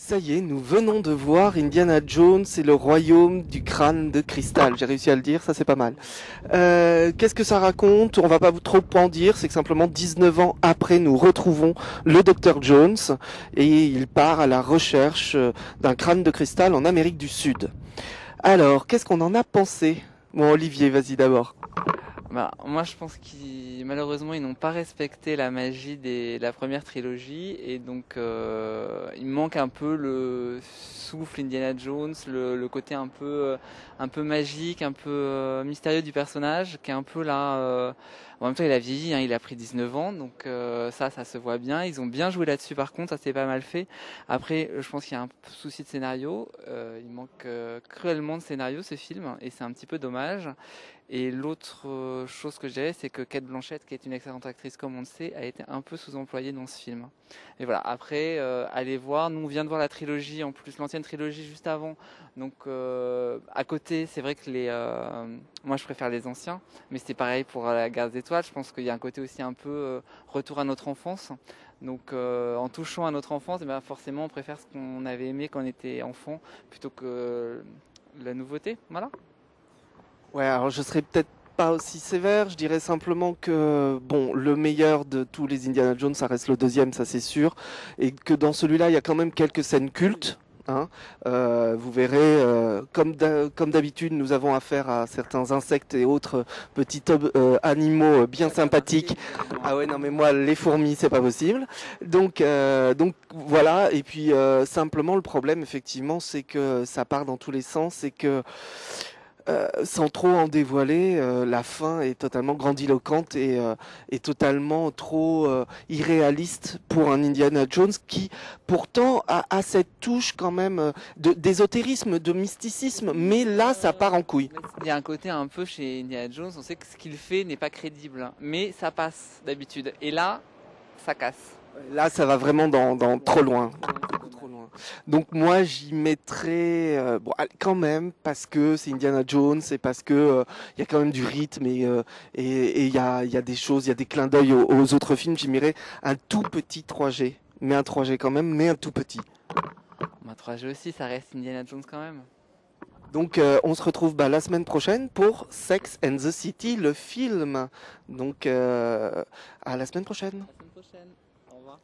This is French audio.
Ça y est, nous venons de voir Indiana Jones et le royaume du crâne de cristal. J'ai réussi à le dire, ça c'est pas mal. Qu'est-ce que ça raconte? On va pas trop en dire, c'est que simplement 19 ans après, nous retrouvons le docteur Jones et il part à la recherche d'un crâne de cristal en Amérique du Sud. Alors, qu'est-ce qu'on en a pensé? Bon, Olivier, vas-y d'abord. Bah, moi, je pense malheureusement, ils n'ont pas respecté la magie de la première trilogie et donc il manque un peu le souffle Indiana Jones, le côté un peu magique, un peu mystérieux du personnage, qui est un peu là. En même temps, il a vieilli, hein, il a pris 19 ans, donc ça se voit bien. Ils ont bien joué là-dessus, par contre, ça c'est pas mal fait. Après, je pense qu'il y a un souci de scénario. Il manque cruellement de scénario ce film et c'est un petit peu dommage. Et l'autre chose que je dirais, c'est que Cate Blanchett, qui est une excellente actrice comme on le sait, a été un peu sous-employée dans ce film. Et voilà, après, allez voir, nous on vient de voir la trilogie, en plus l'ancienne trilogie juste avant, donc à côté, c'est vrai que moi je préfère les anciens, mais c'est pareil pour la Guerre des Étoiles, je pense qu'il y a un côté aussi un peu retour à notre enfance. Donc en touchant à notre enfance, eh ben, forcément on préfère ce qu'on avait aimé quand on était enfant, plutôt que la nouveauté, voilà. Ouais, alors je serais peut-être pas aussi sévère, je dirais simplement que bon, le meilleur de tous les Indiana Jones, ça reste le deuxième, ça c'est sûr, et que dans celui-là, il y a quand même quelques scènes cultes. Hein. Vous verrez, comme d'habitude, nous avons affaire à certains insectes et autres petits animaux bien sympathiques. Ah ouais, non mais moi, les fourmis, c'est pas possible. Donc voilà. Et puis simplement, le problème, effectivement, c'est que ça part dans tous les sens et que sans trop en dévoiler, la fin est totalement grandiloquente et totalement trop irréaliste pour un Indiana Jones qui pourtant a cette touche quand même d'ésotérisme, de mysticisme, mais là ça part en couille. Il y a un côté un peu chez Indiana Jones, on sait que ce qu'il fait n'est pas crédible, hein, mais ça passe d'habitude. Et là, ça casse. Là ça va vraiment dans trop loin. Beaucoup trop loin. Donc moi j'y mettrais bon quand même parce que c'est Indiana Jones et parce que il y a quand même du rythme et il y a des choses, il y a des clins d'œil aux autres films, j'y mettrais un tout petit 3G, mais un 3G quand même, mais un tout petit. Bah, 3G aussi, ça reste Indiana Jones quand même. Donc on se retrouve la semaine prochaine pour Sex and the City, le film. Donc à la semaine prochaine. À la semaine prochaine. Au revoir.